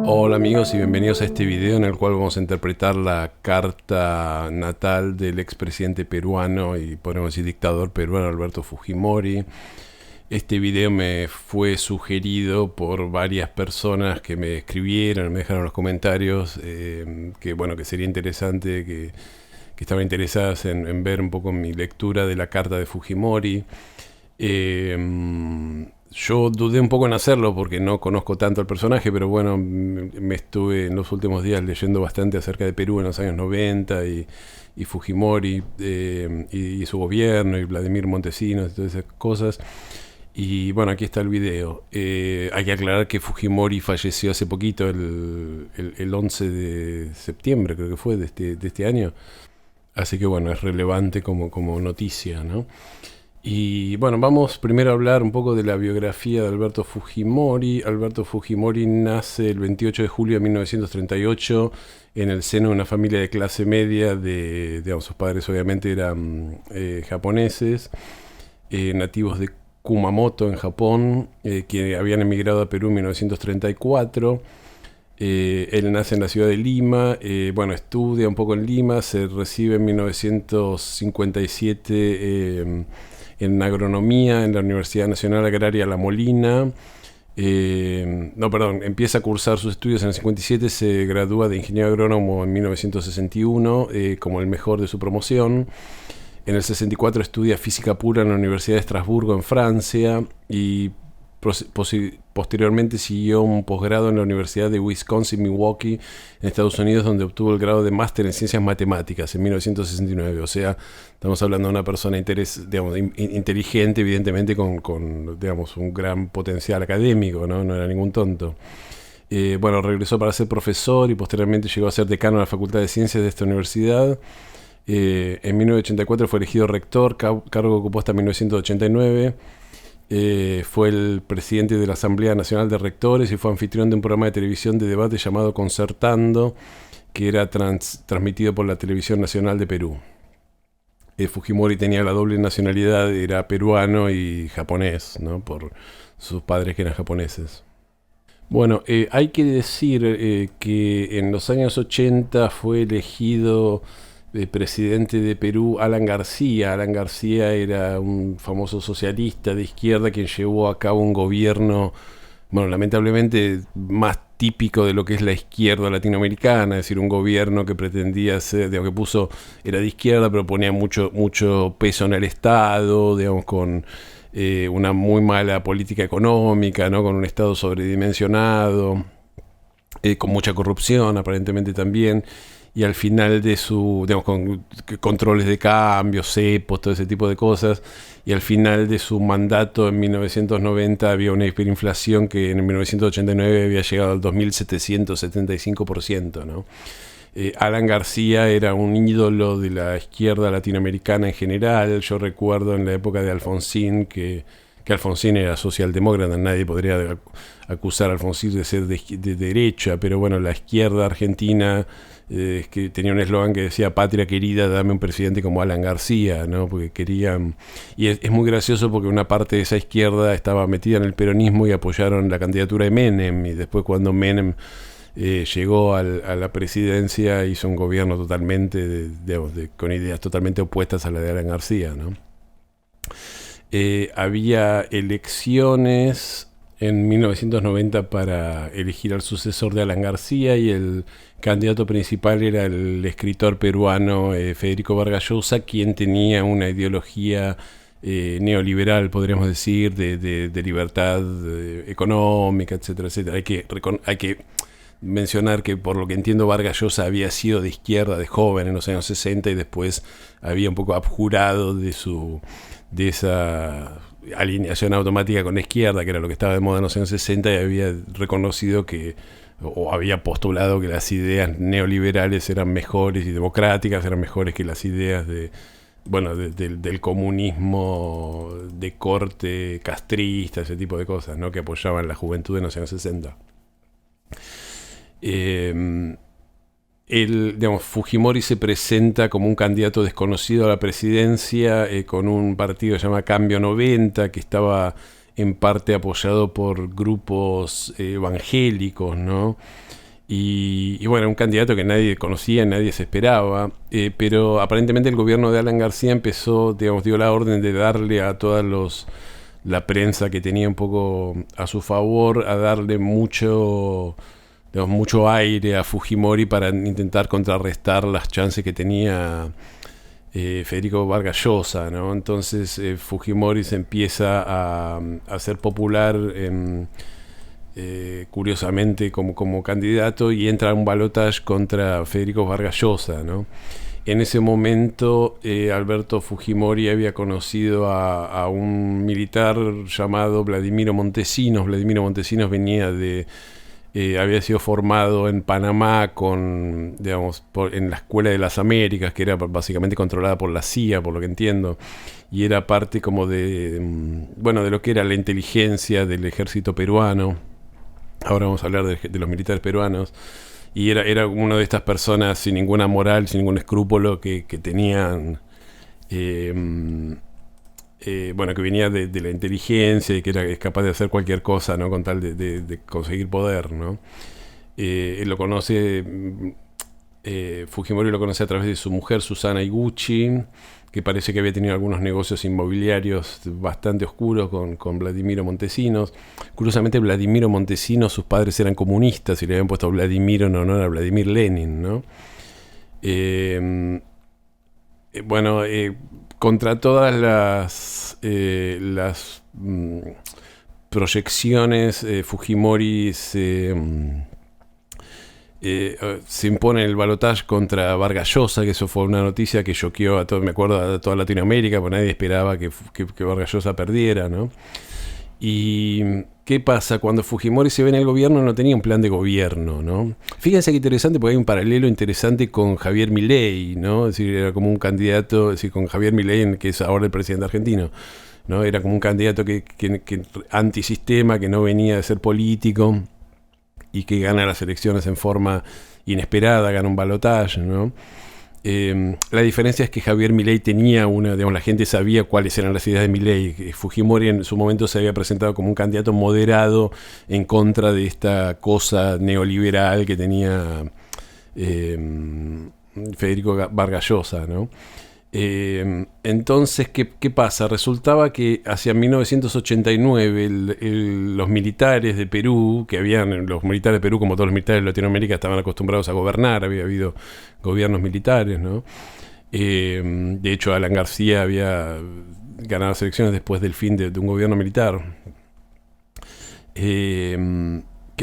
Hola amigos y bienvenidos a este video en el cual vamos a interpretar la carta natal del expresidente peruano y podemos decir dictador peruano Alberto Fujimori. Este video me fue sugerido por varias personas que me escribieron, me dejaron en los comentarios que sería interesante, que estaban interesadas en ver un poco mi lectura de la carta de Fujimori. Yo dudé un poco en hacerlo porque no conozco tanto al personaje, pero bueno, me estuve en los últimos días leyendo bastante acerca de Perú en los años 90 y Fujimori y su gobierno y Vladimir Montesinos y todas esas cosas. Y bueno, aquí está el video. Hay que aclarar que Fujimori falleció hace poquito, el 11 de septiembre creo que fue de este año. Así que bueno, es relevante como noticia, ¿no? Y bueno, vamos primero a hablar un poco de la biografía de Alberto Fujimori. Alberto Fujimori nace el 28 de julio de 1938 en el seno de una familia de clase media. Sus padres obviamente eran japoneses, nativos de Kumamoto en Japón, que habían emigrado a Perú en 1934. Él nace en la ciudad de Lima, estudia un poco en Lima, se recibe en 1957 en agronomía en la Universidad Nacional Agraria La Molina. Empieza a cursar sus estudios en el 57, se gradúa de ingeniero agrónomo en 1961 como el mejor de su promoción. En el 64 estudia física pura en la Universidad de Estrasburgo en Francia y posteriormente siguió un posgrado en la Universidad de Wisconsin-Milwaukee en Estados Unidos, donde obtuvo el grado de máster en ciencias matemáticas en 1969. O sea, estamos hablando de una persona inteligente, evidentemente con un gran potencial académico, ¿no? No era ningún tonto. Regresó para ser profesor y posteriormente llegó a ser decano de la Facultad de Ciencias de esta universidad. En 1984 fue elegido rector, cargo que ocupó hasta 1989. Fue el presidente de la Asamblea Nacional de Rectores y fue anfitrión de un programa de televisión de debate llamado Concertando, que era transmitido por la Televisión Nacional de Perú. Fujimori tenía la doble nacionalidad, era peruano y japonés, ¿no? Por sus padres que eran japoneses. Bueno, hay que decir que en los años 80 fue elegido presidente de Perú Alan García. Alan García era un famoso socialista de izquierda quien llevó a cabo un gobierno, lamentablemente más típico de lo que es la izquierda latinoamericana, es decir, un gobierno que pretendía ser, era de izquierda, pero ponía mucho peso en el Estado, con una muy mala política económica, ¿no? Con un Estado sobredimensionado, con mucha corrupción aparentemente también. Y al final de con controles de cambio, cepos, todo ese tipo de cosas, y al final de su mandato en 1990 había una hiperinflación que en 1989 había llegado al 2.775%, ¿no? Alan García era un ídolo de la izquierda latinoamericana en general. Yo recuerdo en la época de Alfonsín que Alfonsín era socialdemócrata, nadie podría acusar a Alfonsín de ser de derecha, pero bueno, la izquierda argentina que tenía un eslogan que decía: patria querida, dame un presidente como Alan García, ¿no? Porque querían, y es muy gracioso porque una parte de esa izquierda estaba metida en el peronismo y apoyaron la candidatura de Menem, y después cuando Menem llegó a la presidencia hizo un gobierno totalmente con ideas totalmente opuestas a la de Alan García, ¿no? Había elecciones en 1990 para elegir al sucesor de Alan García y el candidato principal era el escritor peruano Federico Vargas Llosa, quien tenía una ideología neoliberal, podríamos decir, de libertad económica, etcétera, etcétera. Hay que mencionar que, por lo que entiendo, Vargas Llosa había sido de izquierda de joven en los años 60 y después había un poco abjurado de esa alineación automática con la izquierda, que era lo que estaba de moda en los años 60, y había reconocido o había postulado que las ideas neoliberales eran mejores y democráticas eran mejores que las ideas del comunismo de corte castrista, ese tipo de cosas, ¿no? Que apoyaban la juventud en los años 60. Fujimori se presenta como un candidato desconocido a la presidencia con un partido que se llama Cambio 90, que estaba en parte apoyado por grupos evangélicos, ¿no? Y bueno, un candidato que nadie conocía, nadie se esperaba, pero aparentemente el gobierno de Alan García empezó, digamos, dio la orden de darle a la prensa que tenía un poco a su favor, a darle mucho, digamos, mucho aire a Fujimori para intentar contrarrestar las chances que tenía Federico Vargas Llosa, ¿no? Entonces Fujimori se empieza a hacer popular curiosamente como candidato y entra a un balotaje contra Federico Vargas Llosa, ¿no? En ese momento Alberto Fujimori había conocido a un militar llamado Vladimiro Montesinos. Vladimiro Montesinos venía había sido formado en Panamá en la Escuela de las Américas, que era básicamente controlada por la CIA, por lo que entiendo, y era parte como de lo que era la inteligencia del ejército peruano. Ahora vamos a hablar de los militares peruanos. Y era una de estas personas sin ninguna moral, sin ningún escrúpulo, que tenían, que venía de la inteligencia y que es capaz de hacer cualquier cosa, ¿no? Con tal de conseguir poder, ¿no? Él lo conoce, Fujimori lo conoce a través de su mujer, Susana Iguchi, que parece que había tenido algunos negocios inmobiliarios bastante oscuros con Vladimiro Montesinos. Curiosamente, Vladimiro Montesinos, sus padres eran comunistas y le habían puesto Vladimiro en honor a Vladimir Lenin, ¿no? Contra todas las proyecciones, Fujimori se impone el balotaje contra Vargas Llosa, que eso fue una noticia que choqueó a toda Latinoamérica, porque nadie esperaba que Vargas Llosa perdiera, ¿no? Y ¿qué pasa? Cuando Fujimori se ve en el gobierno no tenía un plan de gobierno, ¿no? Fíjense qué interesante, porque hay un paralelo interesante con Javier Milei, ¿no? Es decir, era como un candidato, es decir, con Javier Milei, que es ahora el presidente argentino, ¿no? Era como un candidato que antisistema, que no venía de ser político y que gana las elecciones en forma inesperada, gana un balotaje, ¿no? La diferencia es que Javier Milei tenía la gente sabía cuáles eran las ideas de Milei. Fujimori en su momento se había presentado como un candidato moderado en contra de esta cosa neoliberal que tenía Federico Vargas Llosa, ¿no? Entonces, ¿qué pasa? Resultaba que hacia 1989 los militares de Perú, los militares de Perú, como todos los militares de Latinoamérica, estaban acostumbrados a gobernar, había habido gobiernos militares, ¿no? De hecho, Alan García había ganado las elecciones después del fin de un gobierno militar. Que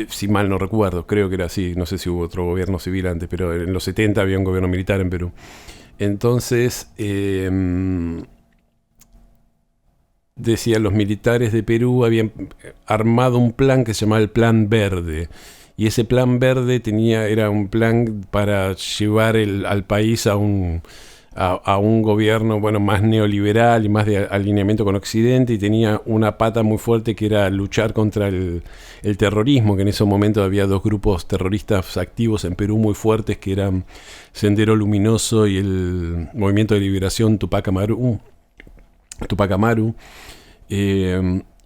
si mal no recuerdo, creo que era así, no sé si hubo otro gobierno civil antes, pero en los 70 había un gobierno militar en Perú. Entonces, decía, los militares de Perú habían armado un plan que se llamaba el Plan Verde. Y ese Plan Verde era un plan para llevar al país a un gobierno más neoliberal y más de alineamiento con Occidente, y tenía una pata muy fuerte que era luchar contra el terrorismo, que en ese momento había dos grupos terroristas activos en Perú muy fuertes, que eran Sendero Luminoso y el Movimiento de Liberación Tupac Amaru.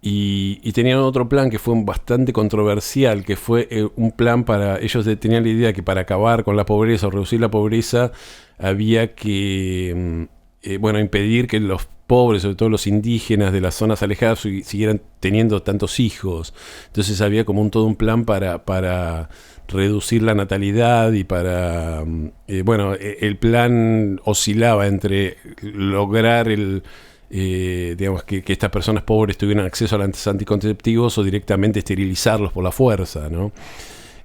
Y tenían otro plan que fue bastante controversial, que fue un plan ellos tenían la idea que para acabar con la pobreza o reducir la pobreza había que impedir que los pobres, sobre todo los indígenas de las zonas alejadas, siguieran teniendo tantos hijos. Entonces había como todo un plan para reducir la natalidad y el plan oscilaba entre lograr que estas personas pobres tuvieran acceso a los anticonceptivos o directamente esterilizarlos por la fuerza, ¿no?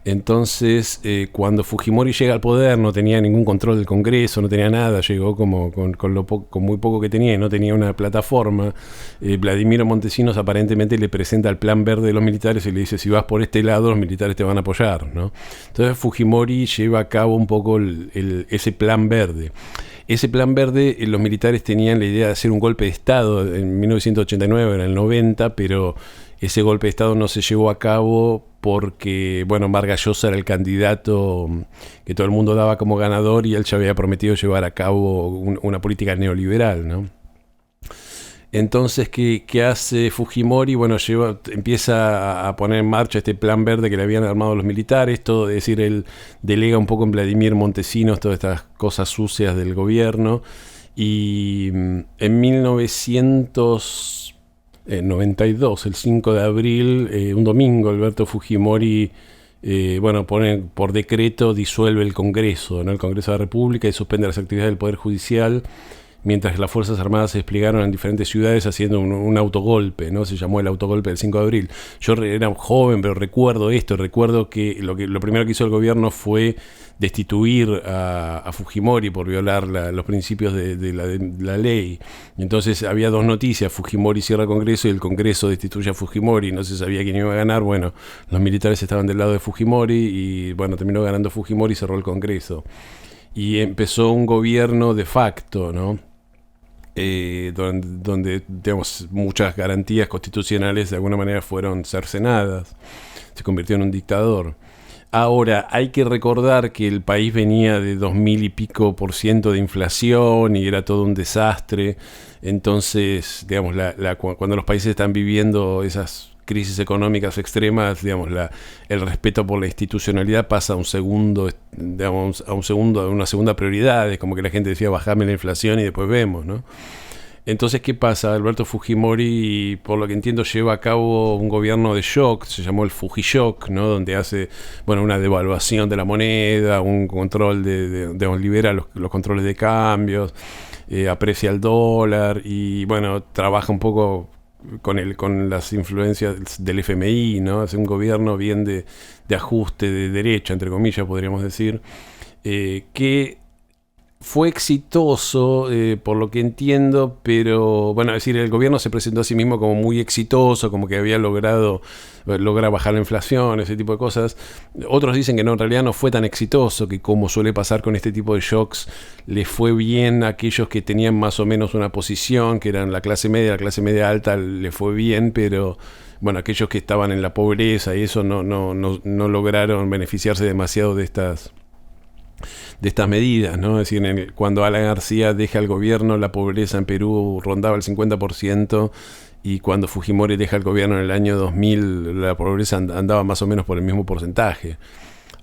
Entonces, cuando Fujimori llega al poder, no tenía ningún control del Congreso, no tenía nada, llegó con muy poco que tenía, y no tenía una plataforma. Vladimiro Montesinos aparentemente le presenta el Plan Verde de los militares y le dice: si vas por este lado, los militares te van a apoyar, ¿no? Entonces Fujimori lleva a cabo un poco ese Plan Verde. Ese Plan Verde, los militares tenían la idea de hacer un golpe de Estado en 1989, en el 90, pero ese golpe de Estado no se llevó a cabo porque, Vargas Llosa era el candidato que todo el mundo daba como ganador y él ya había prometido llevar a cabo una política neoliberal, ¿no? Entonces, ¿qué hace Fujimori? Bueno, empieza a poner en marcha este plan verde que le habían armado los militares, todo, es decir, él delega un poco en Vladimir Montesinos todas estas cosas sucias del gobierno, y en 1992, el 5 de abril, un domingo, Alberto Fujimori pone por decreto, disuelve el Congreso, ¿no? El Congreso de la República, y suspende las actividades del Poder Judicial, mientras las Fuerzas Armadas se desplegaron en diferentes ciudades haciendo un autogolpe, ¿no? Se llamó el autogolpe del 5 de abril. Yo era joven, pero recuerdo que lo primero que hizo el gobierno fue destituir a Fujimori por violar los principios de la ley. Entonces había dos noticias: Fujimori cierra el Congreso y el Congreso destituye a Fujimori. No se sabía quién iba a ganar. Bueno, los militares estaban del lado de Fujimori y bueno, terminó ganando Fujimori y cerró el Congreso. Y empezó un gobierno de facto, ¿no? Donde digamos, muchas garantías constitucionales de alguna manera fueron cercenadas. Se convirtió en un dictador. Ahora, hay que recordar que el país venía de 2000 y pico % de inflación y era todo un desastre. Entonces, digamos, cuando los países están viviendo esas crisis económicas extremas, digamos, el respeto por la institucionalidad pasa a un segundo, digamos, a una segunda prioridad. Es como que la gente decía, bajame la inflación y después vemos, ¿no? Entonces, ¿qué pasa? Alberto Fujimori, por lo que entiendo, lleva a cabo un gobierno de shock, se llamó el Fujishock, ¿no? Donde hace, una devaluación de la moneda, un control libera los controles de cambios, aprecia el dólar y, trabaja un poco con las influencias del FMI, ¿no? Hace un gobierno bien de ajuste de derecha, entre comillas, podríamos decir, que fue exitoso, por lo que entiendo, pero, es decir, el gobierno se presentó a sí mismo como muy exitoso, como que había logra bajar la inflación, ese tipo de cosas. Otros dicen que no, en realidad no fue tan exitoso, que como suele pasar con este tipo de shocks, les fue bien a aquellos que tenían más o menos una posición, que eran la clase media alta, le fue bien, pero aquellos que estaban en la pobreza y eso no lograron beneficiarse demasiado de estas medidas, ¿no? Es decir, cuando Alan García deja el gobierno, la pobreza en Perú rondaba el 50%, y cuando Fujimori deja el gobierno en el año 2000, la pobreza andaba más o menos por el mismo porcentaje.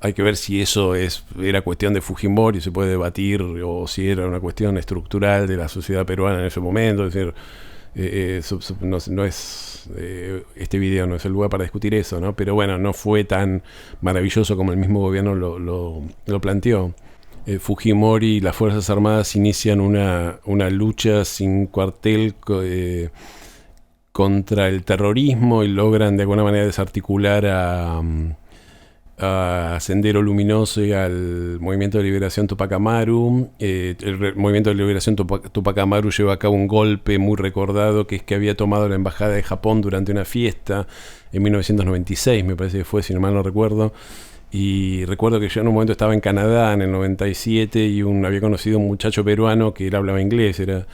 Hay que ver si eso era cuestión de Fujimori, se puede debatir, o si era una cuestión estructural de la sociedad peruana en ese momento. Es decir, no es este video no es el lugar para discutir eso, ¿no? Pero no fue tan maravilloso como el mismo gobierno lo planteó. Fujimori y las Fuerzas Armadas inician una lucha sin cuartel contra el terrorismo y logran de alguna manera desarticular a Sendero Luminoso y al Movimiento de Liberación Tupac Amaru. El Movimiento de Liberación Tupac Amaru lleva a cabo un golpe muy recordado, que es que había tomado la embajada de Japón durante una fiesta en 1996, me parece que fue, si no mal no recuerdo. Y recuerdo que yo en un momento estaba en Canadá en el 97 y había conocido un muchacho peruano que él hablaba inglés, era,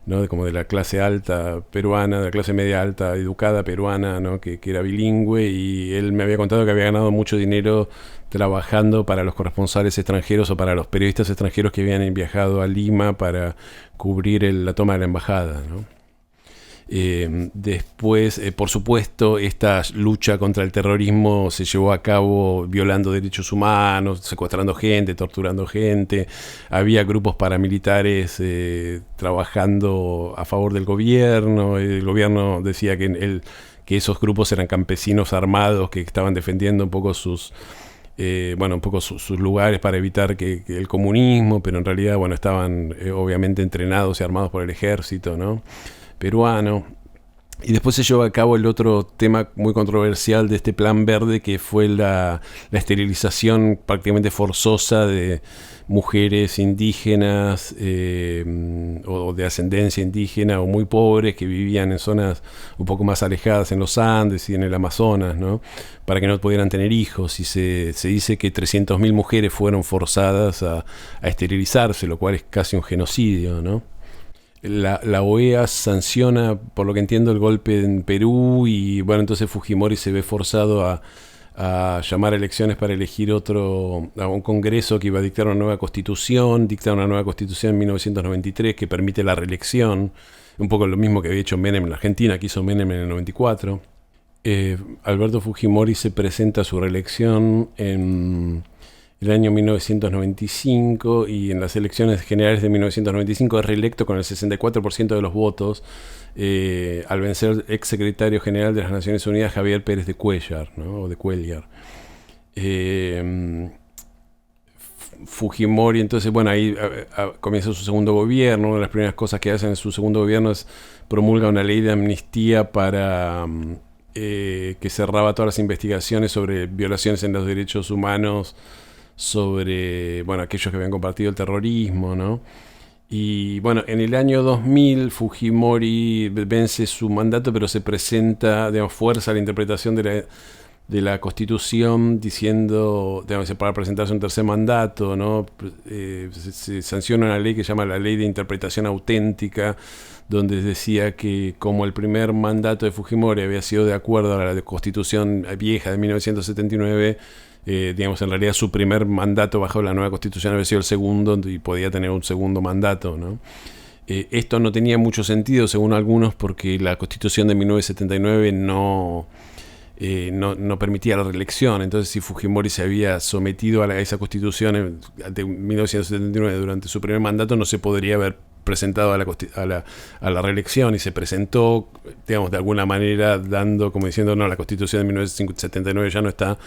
¿no?, como de la clase alta peruana, de la clase media alta educada peruana, ¿no?, que era bilingüe, y él me había contado que había ganado mucho dinero trabajando para los corresponsales extranjeros o para los periodistas extranjeros que habían viajado a Lima para cubrir la toma de la embajada, ¿no? Después, por supuesto, esta lucha contra el terrorismo se llevó a cabo violando derechos humanos, secuestrando gente, torturando gente. Había grupos paramilitares trabajando a favor del gobierno. El gobierno decía que esos grupos eran campesinos armados que estaban defendiendo un poco sus lugares para evitar que el comunismo, pero en realidad estaban obviamente entrenados y armados por el ejército, ¿no?, peruano. Y después se llevó a cabo el otro tema muy controversial de este plan verde, que fue la esterilización prácticamente forzosa de mujeres indígenas o de ascendencia indígena o muy pobres que vivían en zonas un poco más alejadas en los Andes y en el Amazonas, ¿no?, para que no pudieran tener hijos. Y se dice que 300.000 mujeres fueron forzadas a esterilizarse, lo cual es casi un genocidio, ¿no? La OEA sanciona, por lo que entiendo, el golpe en Perú y entonces Fujimori se ve forzado a a llamar a elecciones para elegir a un congreso que iba a dictar una nueva constitución, dicta una nueva constitución en 1993 que permite la reelección, un poco lo mismo que había hecho Menem en la Argentina, que hizo Menem en el 94. Alberto Fujimori se presenta a su reelección en el año 1995 y en las elecciones generales de 1995 es reelecto con el 64% de los votos al vencer al ex secretario general de las Naciones Unidas Javier Pérez de Cuellar, ¿no? O de Cuellar. Fujimori, entonces, bueno, ahí comienza su segundo gobierno. Una de las primeras cosas que hacen en su segundo gobierno es promulga una ley de amnistía para que cerraba todas las investigaciones sobre violaciones en los derechos humanos, sobre, bueno, aquellos que habían compartido el terrorismo, ¿no? Y bueno, en el año 2000 Fujimori vence su mandato, pero se presenta, digamos, fuerza la interpretación de la Constitución diciendo, digamos, para presentarse un tercer mandato, ¿no? Se sanciona una ley que se llama la Ley de Interpretación Auténtica, donde decía que como el primer mandato de Fujimori había sido de acuerdo a la Constitución vieja de 1979, digamos, en realidad su primer mandato bajo la nueva Constitución había sido el segundo y podía tener un segundo mandato, ¿no? Esto no tenía mucho sentido, según algunos, porque la Constitución de 1979 no permitía la reelección. Entonces, si Fujimori se había sometido a esa Constitución de 1979 durante su primer mandato, no se podría haber presentado a la reelección, y se presentó, digamos, de alguna manera dando, como diciendo, no, la Constitución de 1979 ya no está,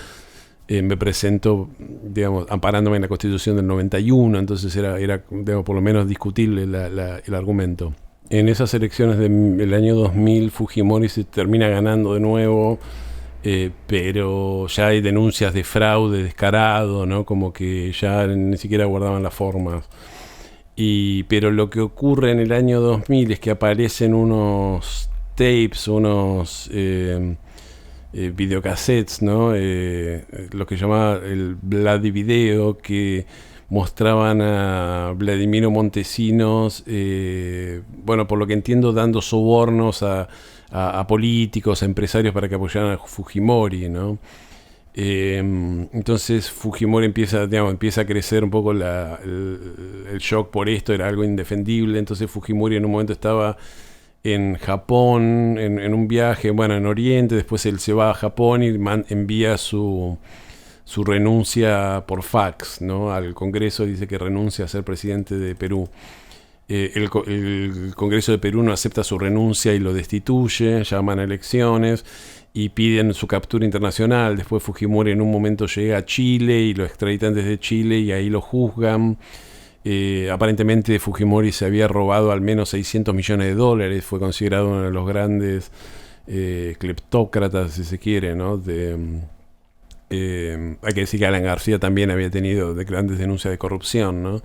me presento, digamos, amparándome en la Constitución del 91, entonces era digamos, por lo menos discutible el argumento. En esas elecciones del año 2000, Fujimori se termina ganando de nuevo, pero ya hay denuncias de fraude descarado, ¿no? Como que ya ni siquiera guardaban las formas. Pero lo que ocurre en el año 2000 es que aparecen unos tapes, unos videocassettes, ¿no? Lo que llamaba el Bloody Video, que mostraban a Vladimiro Montesinos, bueno, por lo que entiendo, dando sobornos a políticos, a empresarios para que apoyaran a Fujimori, ¿no? Entonces Fujimori empieza a crecer un poco el shock por esto, era algo indefendible. Entonces Fujimori en un momento estaba en Japón, en un viaje, bueno, en Oriente. Después él se va a Japón y envía su renuncia por fax, ¿no? Al Congreso, dice que renuncia a ser presidente de Perú. El Congreso de Perú no acepta su renuncia y lo destituye, llaman a elecciones y piden su captura internacional. Después Fujimori en un momento llega a Chile y lo extraditan desde Chile y ahí lo juzgan. Aparentemente Fujimori se había robado al menos $600 millones, fue considerado uno de los grandes cleptócratas, si se quiere, ¿no? Hay que decir que Alan García también había tenido grandes denuncias de corrupción, ¿no?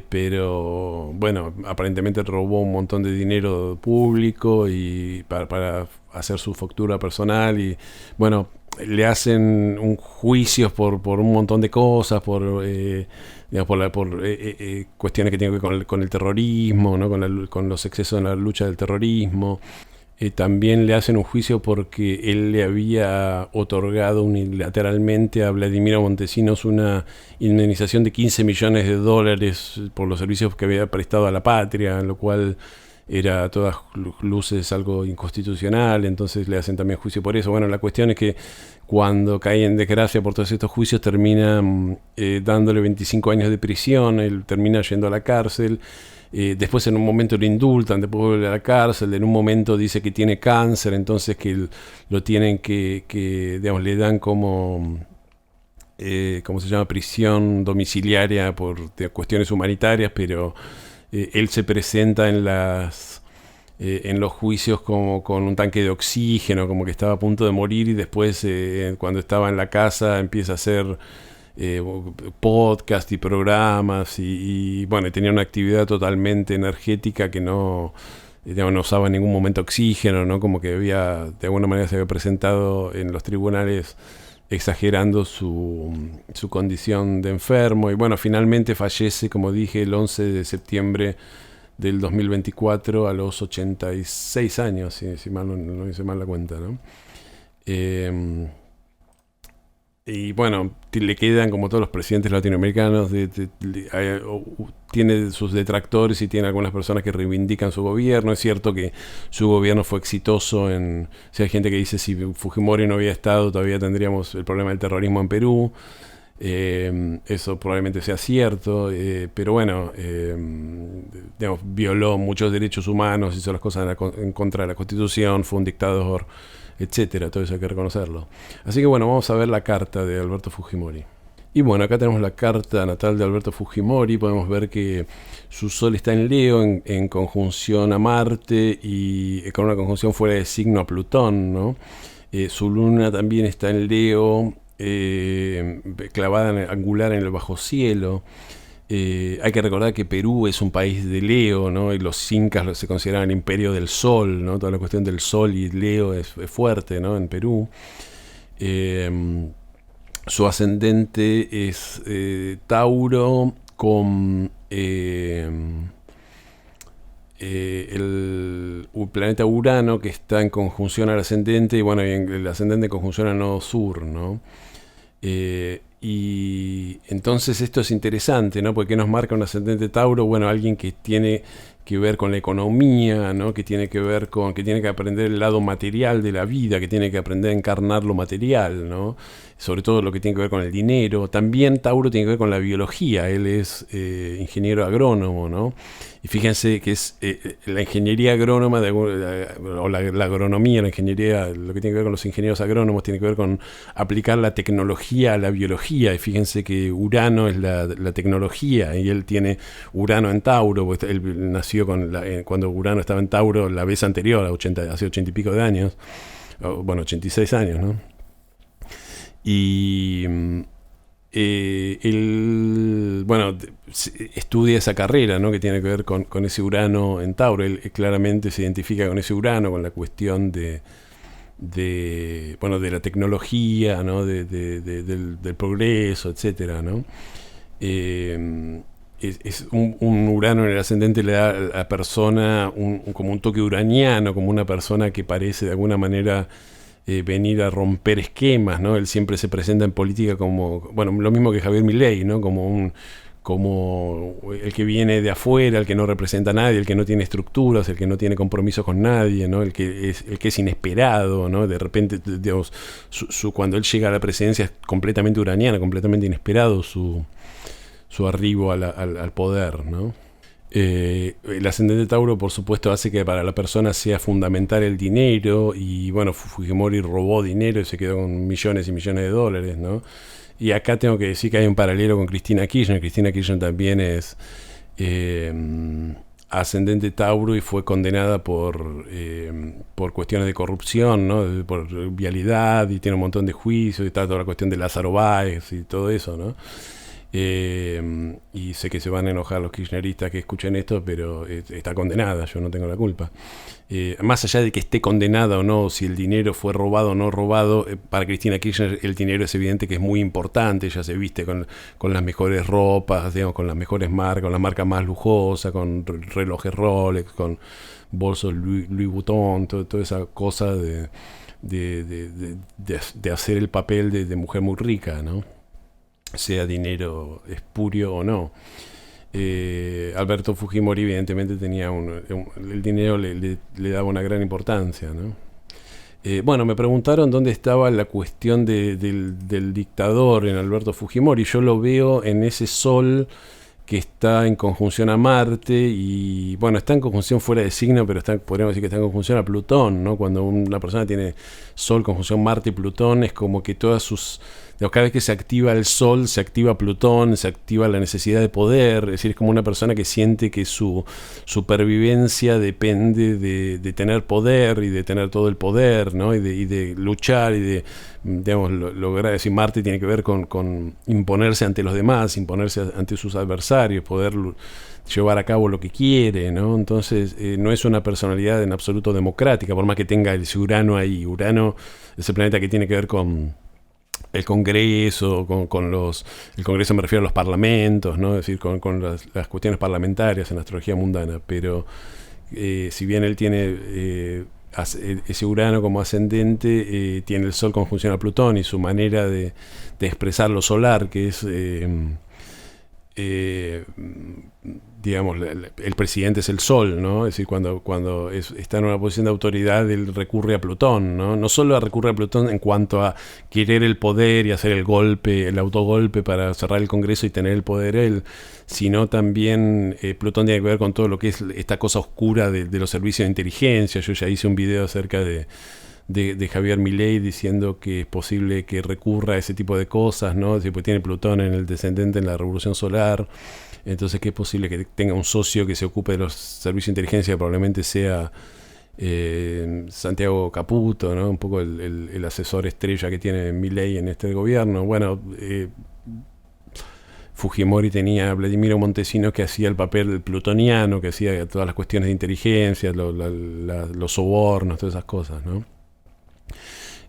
Pero bueno, aparentemente robó un montón de dinero público y para hacer su factura personal, y bueno, le hacen un juicios por un montón de cosas, por cuestiones que tienen que ver con el terrorismo, ¿no? Con los excesos en la lucha del terrorismo. También le hacen un juicio porque él le había otorgado unilateralmente a Vladimiro Montesinos una indemnización de $15 millones por los servicios que había prestado a la patria, lo cual era a todas luces algo inconstitucional. Entonces le hacen también juicio por eso. Bueno, la cuestión es que cuando cae en desgracia por todos estos juicios termina dándole 25 años de prisión. Él termina yendo a la cárcel. Después en un momento lo indultan, después vuelve a la cárcel. En un momento dice que tiene cáncer, entonces que lo tienen que digamos, le dan como ¿cómo se llama? Prisión domiciliaria por cuestiones humanitarias, pero él se presenta en los juicios como con un tanque de oxígeno, como que estaba a punto de morir, y después cuando estaba en la casa empieza a hacer podcast y programas y bueno, tenía una actividad totalmente energética que no usaba en ningún momento oxígeno, ¿no? Como que de alguna manera se había presentado en los tribunales exagerando su condición de enfermo, y bueno, finalmente fallece, como dije, el 11 de septiembre del 2024 a los 86 años, si mal no hice mal la cuenta, ¿no? Y bueno, le quedan, como todos los presidentes latinoamericanos, tiene sus detractores y tiene algunas personas que reivindican su gobierno. Es cierto que su gobierno fue exitoso si hay gente que dice si Fujimori no había estado, todavía tendríamos el problema del terrorismo en Perú. Eso probablemente sea cierto, pero bueno, digamos, violó muchos derechos humanos, hizo las cosas en contra de la Constitución, fue un dictador, etcétera. Todo eso hay que reconocerlo. Así que bueno, vamos a ver la carta de Alberto Fujimori. Y bueno, acá tenemos la carta natal de Alberto Fujimori. Podemos ver que su sol está en Leo, en conjunción a Marte y con una conjunción fuera de signo a Plutón, ¿no? Su luna también está en Leo, clavada angular en el bajo cielo. Hay que recordar que Perú es un país de Leo, ¿no? Y los incas se consideraban el imperio del sol, ¿no? Toda la cuestión del sol y Leo es fuerte, ¿no? En Perú. Su ascendente es Tauro con el planeta Urano, que está en conjunción al ascendente, y bueno, el ascendente en conjunción al nodo sur, ¿no? Y entonces esto es interesante, ¿no? Porque nos marca un ascendente Tauro, bueno, alguien que tiene que ver con la economía, ¿no? Que tiene que aprender el lado material de la vida, que tiene que aprender a encarnar lo material, ¿no? Sobre todo lo que tiene que ver con el dinero. También Tauro tiene que ver con la biología, él es ingeniero agrónomo, ¿no? Y fíjense que es la ingeniería agrónoma, o la agronomía, la ingeniería, lo que tiene que ver con los ingenieros agrónomos, tiene que ver con aplicar la tecnología a la biología. Y fíjense que Urano es la tecnología, y él tiene Urano en Tauro, porque él nació cuando Urano estaba en Tauro la vez anterior, hace 80 y pico de años, bueno, 86 años, ¿no? Y él, bueno, estudia esa carrera, ¿no? Que tiene que ver con ese Urano en Tauro. Él claramente se identifica con ese Urano, con la cuestión de la tecnología, ¿no? Del progreso, etcétera, ¿no? Es un Urano en el ascendente, le da a la persona como un toque uraniano, como una persona que parece de alguna manera venir a romper esquemas, ¿no? Él siempre se presenta en política como, bueno, lo mismo que Javier Milei, ¿no? Como el que viene de afuera, el que no representa a nadie, el que no tiene estructuras, el que no tiene compromiso con nadie, ¿no? El que es inesperado, ¿no? De repente, digamos, cuando él llega a la presidencia es completamente uraniano, completamente inesperado su arribo al poder, ¿no? El ascendente Tauro, por supuesto, hace que para la persona sea fundamental el dinero, y bueno, Fujimori robó dinero y se quedó con millones y millones de dólares, ¿no? Y acá tengo que decir que hay un paralelo con Cristina Kirchner. Cristina Kirchner también es ascendente Tauro y fue condenada por cuestiones de corrupción, ¿no? Por vialidad, y tiene un montón de juicios, y está toda la cuestión de Lázaro Báez y todo eso, ¿no? Y sé que se van a enojar los kirchneristas que escuchen esto, pero está condenada, yo no tengo la culpa. Más allá de que esté condenada o no, si el dinero fue robado o no robado, para Cristina Kirchner el dinero es evidente que es muy importante. Ella se viste con las mejores ropas, digamos, con las mejores marcas, con la marca más lujosa, con relojes Rolex, con bolsos Louis Vuitton, toda esa cosa de hacer el papel de mujer muy rica, ¿no? Sea dinero espurio o no. Alberto Fujimori evidentemente tenía el dinero le daba una gran importancia, ¿no? Bueno, me preguntaron dónde estaba la cuestión del dictador en Alberto Fujimori. Yo lo veo en ese sol que está en conjunción a Marte, y bueno, está en conjunción fuera de signo, pero podríamos decir que está en conjunción a Plutón, ¿no? Cuando una persona tiene Sol, conjunción Marte y Plutón, es como que cada vez que se activa el Sol, se activa Plutón, se activa la necesidad de poder. Es decir, es como una persona que siente que su supervivencia depende de tener poder y de tener todo el poder, ¿no? Y de luchar y de, digamos, lograr. Decir, Marte tiene que ver con imponerse ante los demás, imponerse ante sus adversarios, poder llevar a cabo lo que quiere, ¿no? Entonces no es una personalidad en absoluto democrática, por más que tenga ese Urano ahí. Urano es el planeta que tiene que ver con el Congreso, el Congreso me refiero a los parlamentos, ¿no? Es decir, con las cuestiones parlamentarias en la astrología mundana, pero si bien él tiene ese Urano como ascendente tiene el Sol conjunción a Plutón, y su manera de expresar lo solar, que es digamos, el presidente es el Sol, ¿no? Es decir, cuando está en una posición de autoridad, él recurre a Plutón, ¿no? No solo recurre a Plutón en cuanto a querer el poder y hacer el golpe, el autogolpe para cerrar el Congreso y tener el poder él, sino también Plutón tiene que ver con todo lo que es esta cosa oscura de los servicios de inteligencia. Yo ya hice un video acerca de Javier Milei diciendo que es posible que recurra a ese tipo de cosas, ¿no? Pues tiene Plutón en el descendente en la revolución solar, entonces que es posible que tenga un socio que se ocupe de los servicios de inteligencia, probablemente sea Santiago Caputo, ¿no? Un poco el asesor estrella que tiene Milei en este gobierno. Bueno, Fujimori tenía a Vladimiro Montesinos, que hacía el papel plutoniano, que hacía todas las cuestiones de inteligencia, los sobornos, todas esas cosas, ¿no?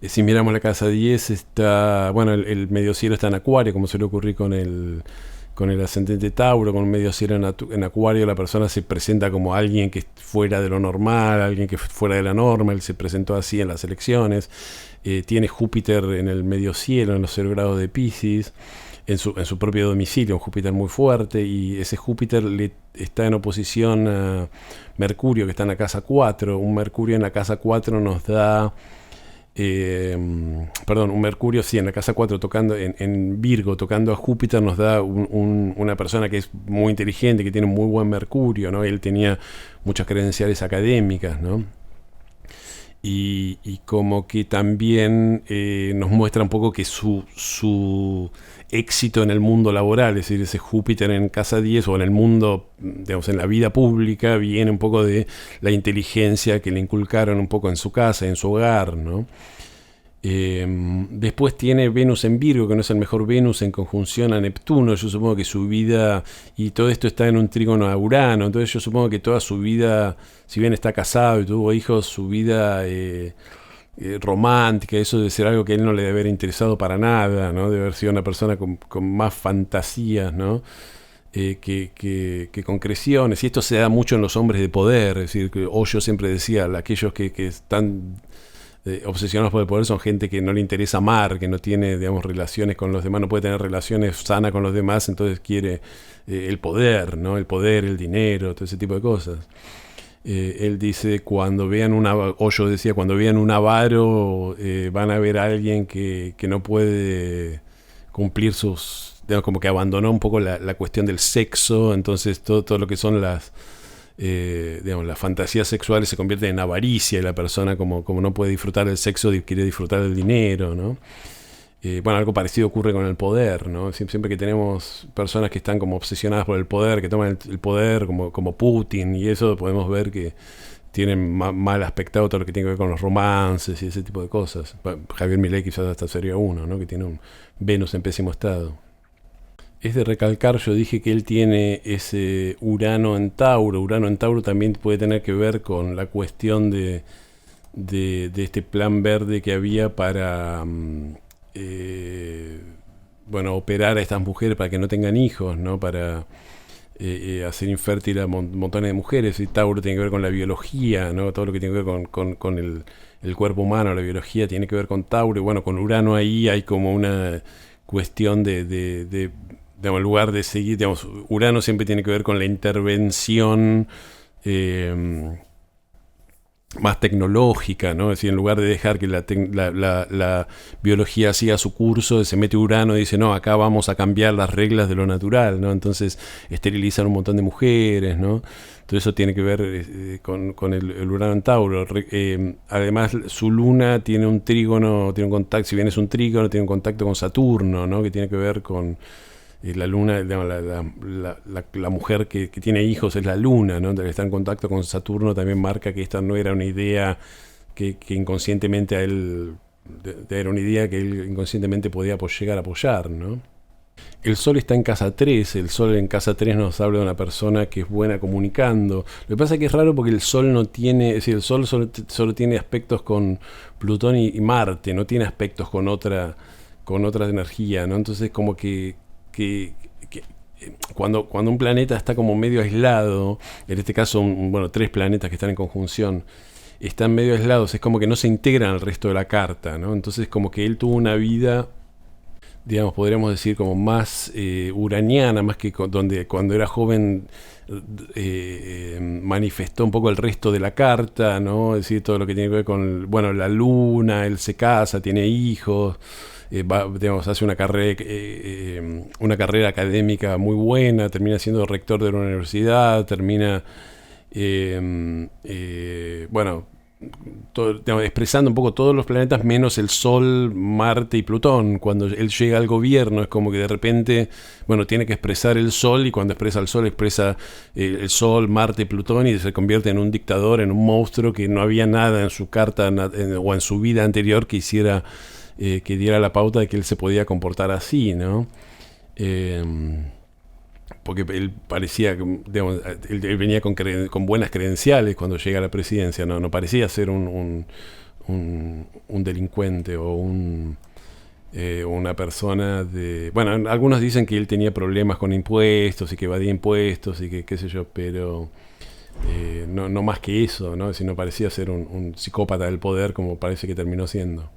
Si miramos la casa 10, está, bueno, el medio cielo está en Acuario, como suele ocurrir con el ascendente Tauro. Con un medio cielo en Acuario, la persona se presenta como alguien que es fuera de lo normal, alguien que es fuera de la norma. Él se presentó así en las elecciones. Tiene Júpiter en el medio cielo, en los 0 grados de Piscis, en su propio domicilio, un Júpiter muy fuerte, y ese Júpiter está en oposición a Mercurio, que está en la casa 4. Un Mercurio en la casa 4 nos da... un Mercurio, sí, en la casa 4 tocando en Virgo, tocando a Júpiter, nos da una persona que es muy inteligente, que tiene un muy buen Mercurio, ¿no? Él tenía muchas credenciales académicas, ¿no? Y como que también nos muestra un poco que su éxito en el mundo laboral, es decir, ese Júpiter en casa 10 o en el mundo, digamos, en la vida pública, viene un poco de la inteligencia que le inculcaron un poco en su casa, en su hogar, ¿no? Después tiene Venus en Virgo, que no es el mejor Venus, en conjunción a Neptuno. Yo supongo que su vida, y todo esto está en un trígono a Urano, entonces yo supongo que toda su vida, si bien está casado y tuvo hijos, su vida romántica, eso debe ser algo que a él no le debe haber interesado para nada, ¿no? Debe haber sido una persona con más fantasías, ¿no? Que concreciones. Y esto se da mucho en los hombres de poder. Es decir, que Hoyo siempre decía, aquellos que están obsesionados por el poder son gente que no le interesa amar, que no tiene, digamos, relaciones con los demás, no puede tener relaciones sanas con los demás, entonces quiere el poder, ¿no? El poder, el dinero, todo ese tipo de cosas. Él dice, cuando vean Hoyo decía, cuando vean un avaro, van a ver a alguien que no puede cumplir sus, digamos, como que abandonó un poco la cuestión del sexo, entonces todo lo que son las fantasías sexuales se convierten en avaricia, y la persona como no puede disfrutar del sexo, quiere disfrutar del dinero, ¿no? Bueno, algo parecido ocurre con el poder, ¿no? Siempre que tenemos personas que están como obsesionadas por el poder, que toman el poder como Putin, y eso podemos ver que tienen mal aspectado todo lo que tiene que ver con los romances y ese tipo de cosas. Javier Milei quizás hasta sería uno, ¿no? Que tiene un Venus en pésimo estado. Es de recalcar, yo dije que él tiene ese Urano en Tauro. Urano en Tauro también puede tener que ver con la cuestión de este plan verde que había para operar a estas mujeres para que no tengan hijos, ¿no? Para hacer infértil a montones de mujeres. Y Tauro tiene que ver con la biología, ¿no? Todo lo que tiene que ver con el cuerpo humano, la biología tiene que ver con Tauro. Y bueno, con Urano ahí hay como una cuestión digamos, en lugar de seguir, digamos, Urano siempre tiene que ver con la intervención más tecnológica, ¿no? Es decir, en lugar de dejar que la biología siga su curso, se mete Urano y dice, no, acá vamos a cambiar las reglas de lo natural, ¿no? Entonces esterilizan un montón de mujeres, ¿no? Todo eso tiene que ver con el Urano en Tauro. Además, su luna tiene un trígono, tiene un contacto, si bien es un trígono, tiene un contacto con Saturno, ¿no? Que tiene que ver con la luna, la mujer que tiene hijos es la luna, ¿no? Entonces, está en contacto con Saturno también marca que esta no era una idea que inconscientemente a él, era una idea que él inconscientemente podía llegar a apoyar, ¿no? El Sol está en casa 3, el Sol en casa 3 nos habla de una persona que es buena comunicando. Lo que pasa es que es raro porque el Sol no tiene, es decir, el Sol solo tiene aspectos con Plutón y Marte, no tiene aspectos con otra energía, ¿no? Entonces como que cuando un planeta está como medio aislado, en este caso 3 planetas que están en conjunción, están medio aislados, es como que no se integran al resto de la carta, ¿no? Entonces como que él tuvo una vida, digamos, podríamos decir como más uraniana, más que donde cuando era joven manifestó un poco el resto de la carta, ¿no? Es decir, todo lo que tiene que ver con, bueno, la luna, él se casa, tiene hijos, digamos, hace una carrera académica muy buena, termina siendo rector de una universidad, termina, bueno, digamos, expresando un poco todos los planetas menos el Sol, Marte y Plutón. Cuando él llega al gobierno es como que de repente, bueno, tiene que expresar el Sol, y cuando expresa el Sol expresa el Sol, Marte y Plutón, y se convierte en un dictador, en un monstruo, que no había nada en su carta o en su vida anterior que hiciera, que diera la pauta de que él se podía comportar así, ¿no? Porque él parecía, digamos, él venía con buenas credenciales cuando llega a la presidencia, no parecía ser un delincuente o una persona de... Bueno, algunos dicen que él tenía problemas con impuestos y que evadía impuestos y que qué sé yo, pero no más que eso, ¿no? Sino parecía ser un psicópata del poder, como parece que terminó siendo.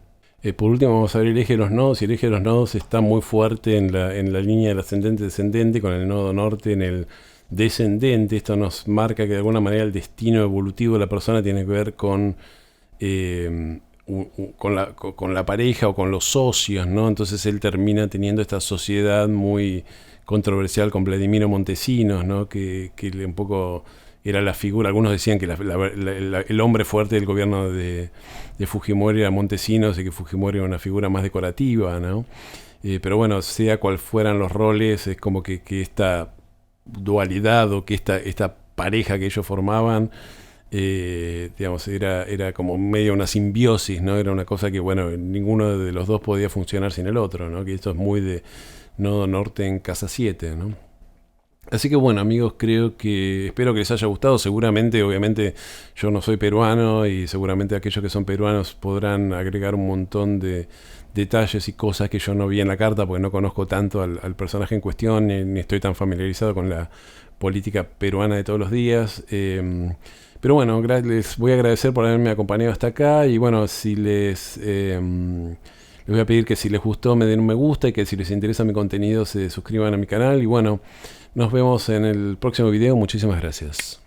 Por último vamos a ver el eje de los nodos, y el eje de los nodos está muy fuerte en la línea del ascendente-descendente, con el nodo norte en el descendente. Esto nos marca que de alguna manera el destino evolutivo de la persona tiene que ver con la pareja o con los socios, ¿no? Entonces él termina teniendo esta sociedad muy controversial con Vladimiro Montesinos, ¿no? Que un poco era la figura. Algunos decían que el hombre fuerte del gobierno de Fujimori era Montesinos, y que Fujimori era una figura más decorativa, ¿no? Pero bueno, sea cual fueran los roles, es como que esta dualidad, o que esta pareja que ellos formaban, digamos, era como medio una simbiosis, ¿no? Era una cosa que, bueno, ninguno de los dos podía funcionar sin el otro, ¿no? Que esto es muy de nodo norte en casa 7, ¿no? Así que bueno, amigos, espero que les haya gustado. Seguramente, obviamente, yo no soy peruano, y seguramente aquellos que son peruanos podrán agregar un montón de detalles y cosas que yo no vi en la carta, porque no conozco tanto al personaje en cuestión, ni estoy tan familiarizado con la política peruana de todos los días. Pero bueno, les voy a agradecer por haberme acompañado hasta acá, y bueno, les voy a pedir que si les gustó me den un me gusta, y que si les interesa mi contenido se suscriban a mi canal. Y bueno, nos vemos en el próximo video. Muchísimas gracias.